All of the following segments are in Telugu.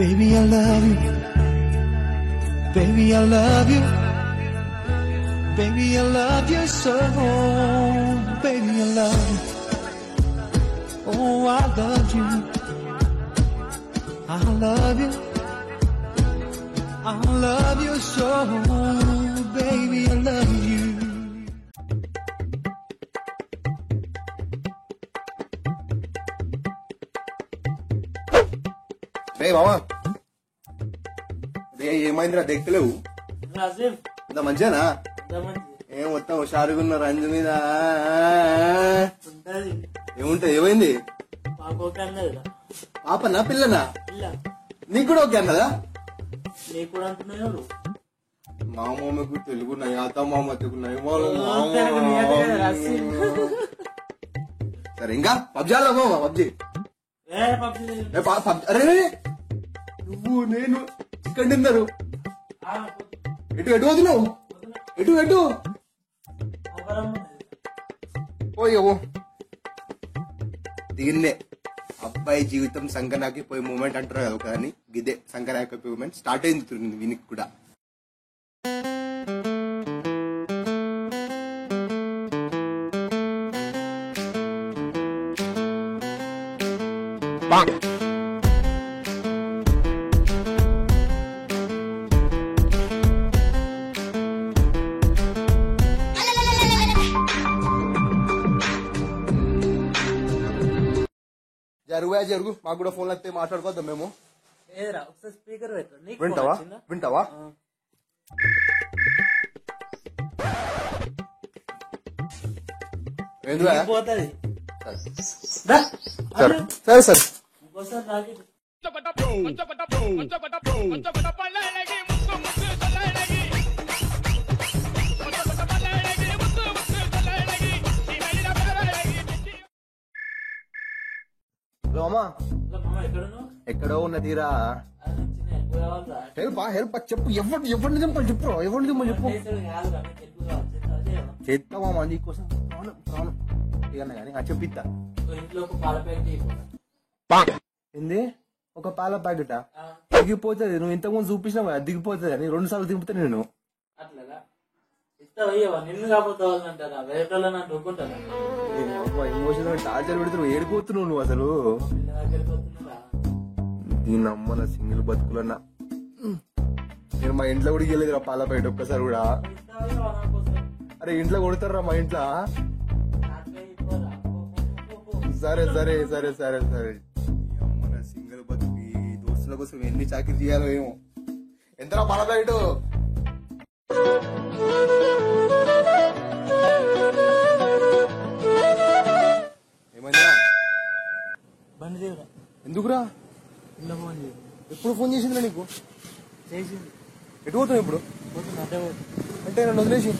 Baby, I love you. Baby, I love you. Baby, I love you so. Baby, I love you. Oh, I love you. I love you. I love you so. Baby, I love you. రే మామా రే ఏమైందిరా దెక్కలేవు ఇంత మంచిగానా ఏం మొత్తం హుషారుగా రంజు మీద ఏముంటది ఏమైంది పాపనా పిల్లనా నీకు కూడా ఓకే అన్నదా మా మామకు తెలుగున్నాయి అత్త మామ తెలుగున్నాయి సరే ఇంకా పబ్జీ ఆడదా మామ పబ్జీ అరే నువ్వు నేను చికెన్ తిన్నారు ఎటు ఎటు వదిలేవు ఎటు ఎటు పోయో దీన్నే అబ్బాయి జీవితం సంకనాకి పోయే మూమెంట్ అంటారు కదా కానీ ఇదే సంకనాకి మూమెంట్ స్టార్ట్ అయింది వీనికి కూడా జరుగు మాకు కూడా ఫోన్ అయితే మాట్లాడుకోద్దాం మేము స్పీకర్ వింటావా సరే సరే రోమా ఎక్కడో ఉన్నదిరా హెల్ప్ చెప్పు ఎవరిని దింపని చెప్పు ఎవరిని దింపని చెప్పు చేస్తావా నీకోసం ప్రాణం కానీ చెప్పిస్తా ఏంది ఒక పాల ప్యాకెట్ దిగిపోతుంది నువ్వు ఇంతకుముందు చూపించినావు కదా దిగిపోతుంది అని 2 సార్లు దింపుతా నేను ఎమోషనల్ టార్చర్ పెడుతు నువ్వు ఏడిపోతున్నావు నువ్వు అసలు దీని అమ్మన సింగిల్ బతుకులన్నా నేను మా ఇంట్లో కూడా వెళ్ళేదిరా పాల ప్యాకెట్ ఒక్కసారి కూడా అరే ఇంట్లో కొడతారా మా ఇంట్లో సరే సరే సరే సరే సరే అమ్మన సింగిల్ బతుకు దోస్తుల కోసం ఎన్ని చాకరీ చేయాలో ఏమో ఎంతరా పాల ప్యాకెట్ ఎందుకురా ఎప్పుడు ఫోన్ చేసిందిరా నీకు ఎటు పోతున్నావు ఇప్పుడు అంటే నన్ను వదిలేసి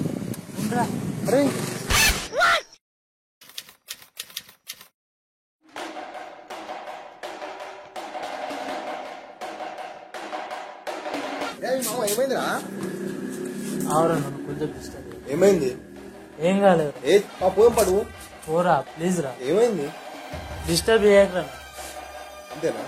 అరే ఏమైందిరా ఏమైంది ఏం కాలేదు పోం పడువు పోరా ప్లీజ్ రా ఏమైంది డిస్టర్బ్ చేయకరా అంతేనా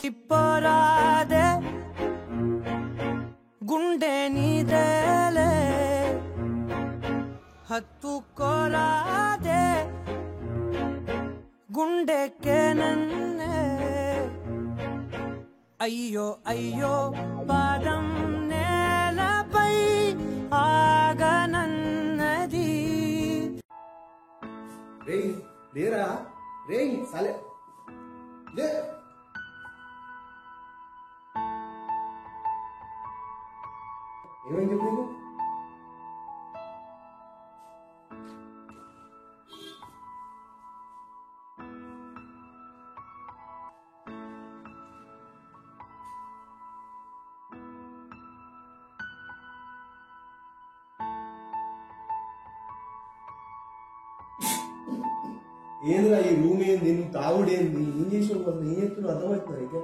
ಇಪ್ಪರಾದೆ ಗುಂಡೆ ನೀದಲೆ ಹತ್ತುಕೊಲಾದೆ ಗುಂಡೆಕ್ಕೆ నన్నే అయ్యో అయ్యో పాదం నేలపై ఆగనన్నది రే లేరా రే సాలే లే ఏమని చెప్పు నీకు ఏందిరా ఈ రూమ్ ఏంది నువ్వు తాగుడేంది ఏం చేసావు అసలు ఏం చెప్తున్నావు అర్థమవుతుందా నీకే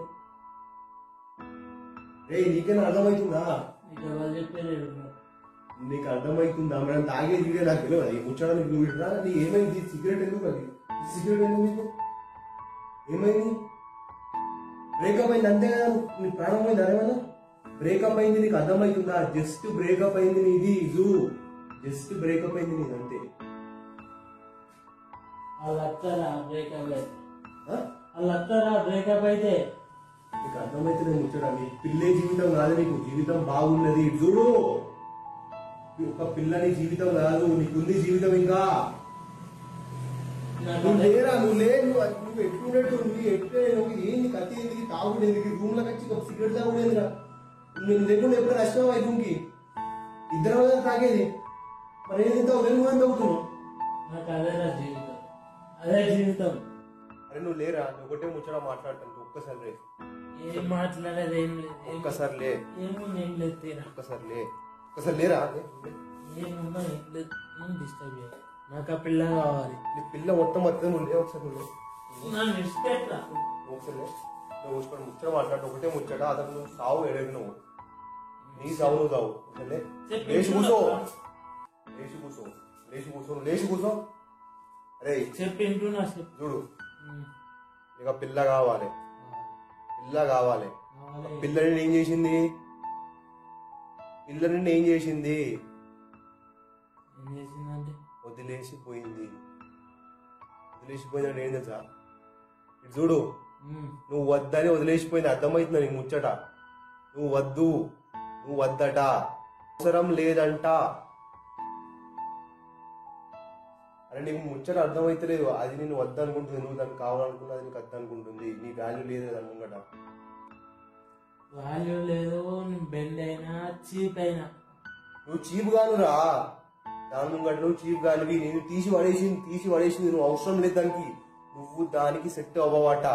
రే నీకైనా అర్థమవుతుందా నీకు ఎవరు చెప్పలేదు నీకు అర్థమవుతుందా మనం తాగేది ఇదే నాకు తెలియదు ఈ ముచ్చడానికి నువ్వు ఇట్లా నీ ఏమైంది సిగరెట్ ఎందుకు అది సిగరెట్ ఎందుకు నీకు ఏమైంది బ్రేకప్ అయింది అంతే కదా నీ ప్రాణం పోయింది అదేమన్నా బ్రేకప్ అయింది నీకు అర్థమవుతుందా జస్ట్ బ్రేకప్ అయింది నీది జస్ట్ బ్రేకప్ అయింది నీది అంతే వాళ్ళు వస్తారా బ్రేకప్ అయితే ఆ? వాళ్ళు వస్తారా బ్రేకప్ అయితే నీకు అర్థమైతే నేను ముచ్చడా నీ పిల్లే జీవితం కాదు నీకు జీవితం బాగున్నది ఇటు చూడు ఒక పిల్లని జీవితం కాదు నీకుంది జీవితం ఇంకా నువ్వు లేరా నువ్వు లే నువ్వు ఎట్లున్నట్టు నువ్వు ఎట్లే నువ్వు ఏంది కత్తి ఎందుకు తాగుడు ఎందుకు రూమ్ లోకి వచ్చి ఒక సిగరెట్ తాగుడు ఎందుకు నేను లేకుండా ఎప్పుడు నష్టం అయి రూమ్ కి ఇద్దరం కదా తాగేది మరి ఏం తింటావు నేను కూడా తాగుతున్నావు నాకు అదేరా జీవితం అదే జీవితం అరే నువ్వు లేరా నువ్వు ఒకటే ముచ్చడా మాట్లాడుతాను ఒక్కసారి లే ఏం మాట్లాడేది ఏం లేదు ఒక్కసారి లే ఏముంది ఏం లేదు తీరా ఒక్కసారి లే ఒక్కసారి లేరా ఏమున్నా ఏం లేదు నేను డిస్టర్బ్ చేయాలి నాకు ఆ పిల్ల కావాలి నీ పిల్ల మొత్తం వస్తుంది నువ్వు లే ఒకసారి నువ్వు లే. నన్ను విడిచిపెట్టరా నువ్వు ఒకసారి లే. నువ్వు ఒకసారి ముచ్చట మాట్లాడు ఒకటే ముచ్చట అతను నువ్వు సావు ఎడవి నువ్వు నీ సావు నువ్వు సావు ఒకసారి లే. చెప్పు. లేచి కూర్చో లేచి కూర్చో లేచి కూర్చో నువ్వు లేచి కూర్చో అరే చెప్పి వింటున్నా చెప్పు చూడు నీకు ఆ పిల్ల కావాలి పిల్ల కావాలి పిల్లని ఏం చేసింది పిల్లని ఏం చేసింది ఏం చేసిందంటే వదిలేసిపోయింది వదిలేసిపోయింది ఏం తెలుసా ఇటు చూడు నువ్వు వద్దని వదిలేసిపోయింది అర్థమవుతుంది నీకు ముచ్చట నువ్వు వద్దు నువ్వు వద్దట అవసరం లేదంట అరే నీకు ముచ్చట అర్థమైతలేదు అది నేను వద్దనుకుంటుంది నువ్వు దాన్ని కావాలనుకున్నా అది నీకు వద్దనుకుంటుంది నీ వాల్యూ లేదు దాని ముంగట వాల్యూ లేదు బెండ్ అయినా చీప్ అయినా నువ్వు చీప్ గానురా దాని ముంగట నువ్వు చీప్ గానివి నేను తీసి పడేసింది నువ్వు అవసరం లేదు దానికి నువ్వు దానికి సెట్ అవ్వవాట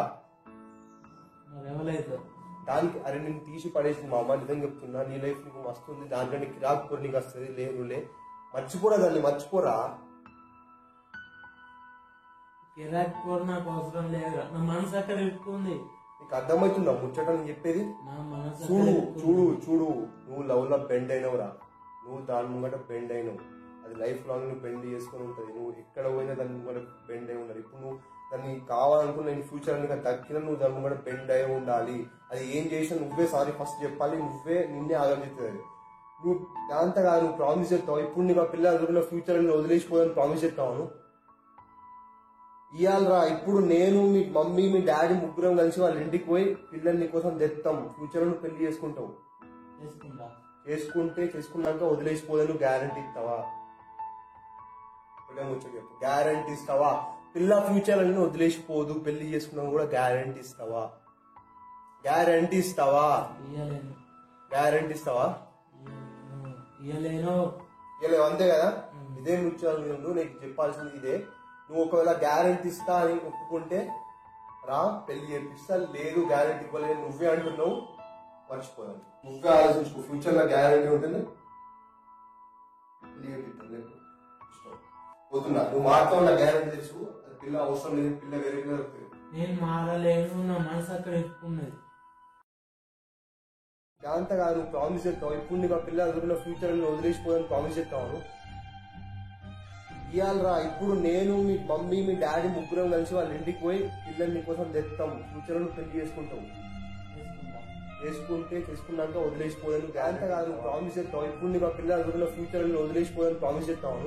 మరి ఎవరైతే దానికి అరే నేను తీసి పడేసింది మా అమ్మ నిజంగా చెప్తున్నా నీ లైఫ్ నీకు మస్తు ఉంది దాంట్లో నీకు కిరాకు నీకు వస్తుంది లేదులే మర్చిపోరా దాన్ని మర్చిపోరా కిరాక్ కూడా నాకు అవసరం లేదు నా మనసు అక్కడ ఇరుక్కుంది నీకు అర్థమవుతుందా ముచ్చట నేను చెప్పేది నా మనసు చూడు నువ్వు లవ్ లో బెండ్ అయినవురా నువ్వు దాని ముంగట బెండ్ అయినవు అది లైఫ్ లాంగ్ నువ్వు బెండ్ చేసుకుని ఉంటది నువ్వు ఎక్కడ పోయినా దాని ముంగట బెండ్ అయి ఉండాలి ఇప్పుడు నువ్వు దాన్ని కావాలనుకున్న నేను ఫ్యూచర్ నీకు దక్కిన నువ్వు దాని ముంగట బెండ్ అయి ఉండాలి అది ఏం చేసినా నువ్వే సారీ ఫస్ట్ చెప్పాలి నువ్వే నిన్నే ఆలోచిస్తుంది నువ్వు దాంతగా నువ్వు ప్రామిస్ చెప్తావు ఇప్పుడు నీకు ఆ పిల్లలు దొరికిన ఫ్యూచర్ వదిలేసిపోదని ప్రామిస్ చెప్తావు ఇయ్యాలరా ఇప్పుడు నేను మీ మమ్మీ మీ డాడీ ముగ్గురం కలిసి వాళ్ళ ఇంటికి పోయి పిల్లల్ని నీకోసం తెస్తాం ఫ్యూచర్ నువ్వు పెళ్లి చేసుకుంటావు చేసుకున్నాక వదిలేసిపోదని గ్యారంటీ ఇస్తావా చెప్పు గ్యారంటీ ఇస్తావా పిల్ల ఫ్యూచర్ అని వదిలేసిపోదు పెళ్లి చేసుకున్నావు కూడా గ్యారంటీ ఇస్తావా గ్యారంటీ ఇస్తావా ఇయ్యలేను అంతే కదా ఇదే ముచ్చాలు నీకు చెప్పాల్సింది ఇదే నువ్వు ఒకవేళ గ్యారంటీ ఇస్తా అని ఒప్పుకుంటే రా పెళ్లి చేపిస్తా లేదు గ్యారంటీ ఇవ్వలేదు నువ్వే అంటున్నావు మర్చిపోయాను నువ్వే ఆలోచించుకో ఫ్యూచర్ లో గ్యారంటీ ఉంటుంది పెళ్లి చేపిస్తాను పోతున్నా నువ్వు మారుతా ఉన్న గ్యారంటీ తెలుసు అది పిల్ల అవసరం లేదు పిల్ల వేరే పిల్ల నేను మారలేను నా మనసు అక్కడ ఎక్కున్నది దాంతగా నువ్వు ప్రామిస్ చెప్తావు ఇప్పుడు నీకు ఆ పిల్ల దొరికిన ఫ్యూచర్ వదిలేసిపోదని ప్రామిస్ చెప్తావు ఇయ్యాలరా ఇప్పుడు నేను మీ మమ్మీ మీ డాడీ ముగ్గురం కలిసి వాళ్ళ ఇంటికి పోయి పిల్లల్ని నీకోసం తెస్తాం ఫ్యూచర్ లో పెళ్లి చేసుకుంటాం చేసుకున్నాక వదిలేసిపోయాను దాంతగా నువ్వు ప్రామిస్ చెప్తావు ఇప్పుడు నీకు ఆ పిల్ల దొరికిన ఫ్యూచర్ వదిలేసిపోయాను ప్రామిస్ చెప్తావు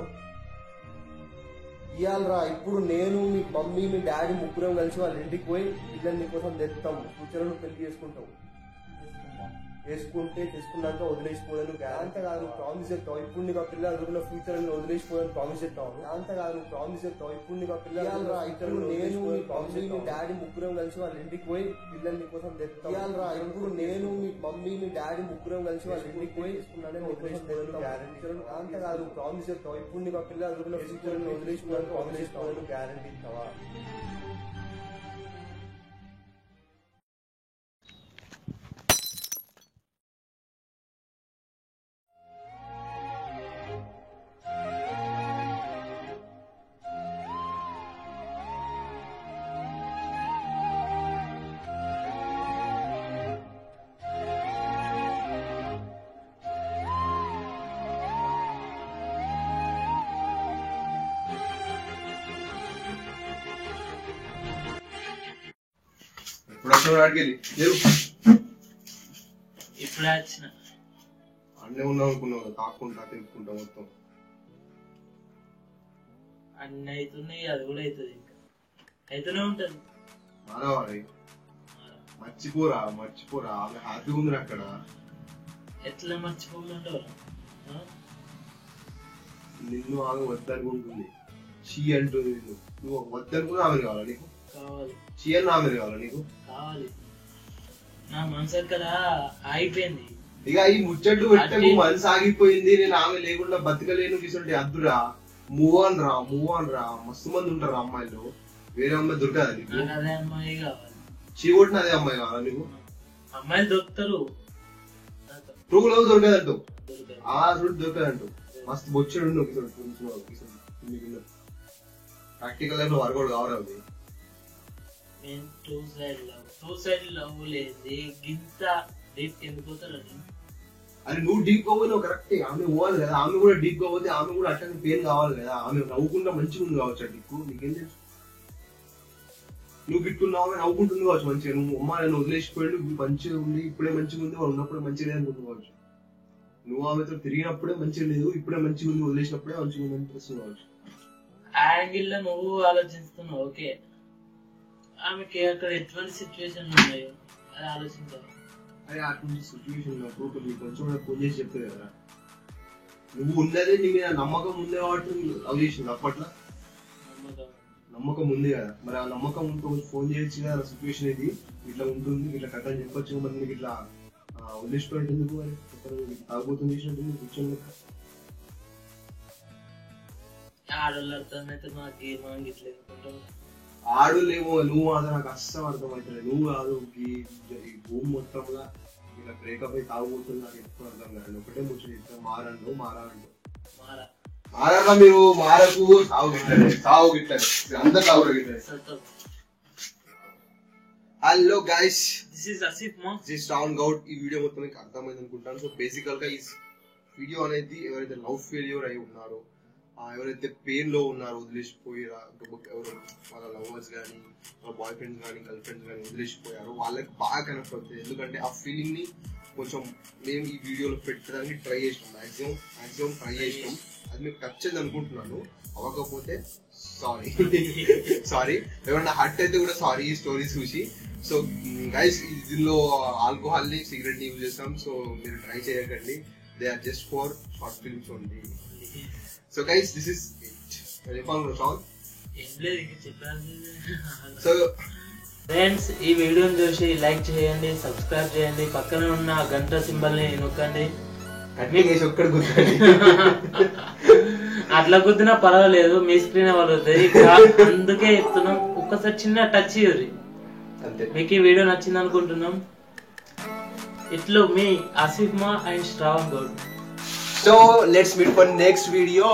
ఇయ్యాలరా ఇప్పుడు నేను మీ మమ్మీ మీ డాడీ ముగ్గురం కలిసి వాళ్ళ ఇంటికి పోయి పిల్లల్ని కోసం తెస్తాం. ఫ్యూచర్ లో పెళ్లి చేసుకుంటాం. చేసుకున్నాక వదిలేసిపోయాను అంత కాదు. నువ్వు ప్రామిస్ చేస్తావు ఇప్పుడు నీకు ఆ పిల్లలు అనుకున్న ఫ్యూచర్ వదిలేసిపోయాను ప్రామిస్ చేస్తావు. అంత కాదు నువ్వు ప్రామిస్ చేస్తావు ఇప్పుడు నీకు ఆ పిల్లలు నేను మీ మమ్మీ మీ డాడీ ముగ్గురం కలిసి వాళ్ళ ఇంటికి పోయి పిల్లల్ని కోసం తెస్తాం. ఇప్పుడు నేను మీ మమ్మీ మీ డాడీ ముగ్గురం కలిసి వాళ్ళ ఇంటికి పోయి వదిలేసిపోయాను అంత కాదు నువ్వు ప్రామిస్ చేస్తావు ఇప్పుడు నీకు ఆ పిల్లలు అనుకున్న ఫ్యూచర్ వదిలేసిపోయాను ప్రామిస్ చేస్తావు. గ్యారంటీ ఇస్తావా? ఇప్పుడే వచ్చిన అన్నీ ఉన్నావు అనుకున్నావు కాకుండా తెలుపుకుంటా మొత్తం అన్ని అవుతున్నాయి. అది కూడా అవుతుంది, ఇంకా అయితేనే ఉంటది. మానవాడి మర్చిపోరా ఆమె హ్యాపీగా ఉంది అక్కడ. ఎట్లా మర్చిపోకుంటావు? నిన్ను ఆమె వద్దనుకుంటుంది. చీ అంటుంది నిన్ను. నువ్వు వద్దనుకున్నా ఆమె కావాలా నీకు? కావాలి. చీ అని ఆమె కావాలా నీకు? కావాలి. నా మనసు కదా ఆగిపోయింది. ఇక ఈ ముచ్చట్లు పెట్టకు మనసు ఆగిపోయింది. నేను ఆమె లేకుండా బతకలేను గిసంటే అద్దురా. మూవ్ ఆన్ రా. మస్తు మంది ఉంటారు అమ్మాయిలు. వేరే అమ్మాయి దొరకదా నీకు? అదే అమ్మాయి కావాలి. చీ కొట్టిన అదే అమ్మాయి కావాలా నీకు? అమ్మాయిలు దొరుకుతారు, ట్రూ లవ్ దొరకదంటూ ఆ రూట్ దొరకదంటూ మస్తు బొచ్చుడు ప్రాక్టికల్ లైఫ్ లో వర్కౌట్ కావాలి. టూ సైడ్ లవ్ లేదు గింత డీప్ ఎందుకు పోతారని. అది నువ్వు డీప్ గా పోయి కరెక్ట్ ఆమె పోవాలి కదా. ఆమె కూడా డీప్ గా పోతే ఆమె కూడా అట్లా పెయిన్ కావాలి కదా. ఆమె నవ్వుకుంటా మంచిగా ఉంది కావచ్చు. నీకు నీకేం తెలుసు? నువ్వు గిట్టున్నావు నవ్వుకుంటుంది కావచ్చు మంచిగా. నువ్వు అమ్మ నన్ను వదిలేసిపోయాడు మంచిగా ఉంది ఇప్పుడే మంచిగా ఉంది వాళ్ళు ఉన్నప్పుడే మంచిగా లేదు అనుకుంటున్నావు కావచ్చు. నువ్వు ఆమెతో తిరిగినప్పుడే మంచిగా లేదు ఇప్పుడే మంచిగా ఉంది వదిలేసినప్పుడే మంచిగా ఉంది అనిపిస్తుంది కావచ్చు. ఆ యాంగిల్ లో నువ్వు ఆలోచిస్తున్నావు. ఓకే, ఆమెకి అక్కడ ఎటువంటి సిచ్యువేషన్ ఉన్నాయో అది ఆలోచించాలి. అరే అటువంటి సిచ్యువేషన్ ఉన్నప్పుడు నీకు కొంచెం ఫోన్ చేసి చెప్తే కదా. నువ్వు ఉన్నదే నీ మీద నమ్మకం ఉంది కాబట్టి లవ్ చేసింది. అప్పట్లో నమ్మకం ఉంది కదా. మరి ఆ నమ్మకం ఉంటే ఫోన్ చేయొచ్చు కదా. సిచ్యువేషన్ ఇది ఇట్లా ఉంటుంది ఇట్లా కథ చెప్పొచ్చు. మరి నీకు ఇట్లా వదిలేసిపోయింది ఎందుకు? మరి తాగుబోతుంది చేసినట్టు కూర్చొని ఆడవాళ్ళు అర్థమైతే మాకు ఏమో గిట్లేదు. ఆడులేమో నువ్వు మాత్రం నాకు అస్సలు అర్థమవుతుంది. నువ్వు కాదు ఈ భూమి మొత్తంగా ఇలా బ్రేకప్ అయి తాగుబోతుంది నాకు ఎప్పుడు అర్థం కాదు. ఒకటే ముచ్చట చెప్తాను మారండు మారా మీరు మారకు సాగు గిట్లనే అందరు తాగుడు గిట్లనే. Hello guys, this is Asif మా, దిస్ శ్రావణ్ గౌడ్. ఈ వీడియో మొత్తం మీకు అర్థమైంది అనుకుంటాను. సో బేసికల్ గా ఈ వీడియో అనేది ఎవరైతే లవ్ ఫెయిల్యూర్ అయి ఉన్నారో ఎవరైతే పెయిన్ లో ఉన్నారో వదిలేసిపోయారా ఎవరు వాళ్ళ లవర్స్ కానీ వాళ్ళ బాయ్ ఫ్రెండ్స్ కానీ గర్ల్ ఫ్రెండ్స్ కానీ వదిలేసిపోయారో వాళ్ళకి బాగా కనెక్ట్ అవుతుంది. ఎందుకంటే ఆ ఫీలింగ్ ని కొంచెం మేము ఈ వీడియోలో పెట్టడానికి ట్రై చేసినాం. మాక్సిమం ట్రై చేసినాం. అది మీకు టచ్ అయింది అనుకుంటున్నాను. అవ్వకపోతే సారీ ఎవరన్నా హర్ట్ అయితే కూడా సారీ ఈ స్టోరీ చూసి. సో గైస్ దీనిలో ఆల్కహాల్ ని సిగరెట్ ని యూజ్ చేస్తాం. సో మీరు ట్రై చేయకండి. They are just for short films only. So guys, this is it. So friends, ఈ వీడియోని చూసి లైక్ చేయండి, సబ్స్క్రైబ్ చేయండి, పక్కన ఉన్న గంట సింబల్ ని నొక్కండి. అట్లా గుద్దినా పర్వాలేదు, మీ స్క్రీన్ పడుతుంది. అందుకే చెప్తున్నాం, ఒక్కసారి చిన్న టచ్ ఇవ్వరి. మీకు ఈ వీడియో నచ్చింది అనుకుంటున్నాం. ఇట్లు మీ ఆసిఫ్ మా and Shravan Goud. So let's meet for next video.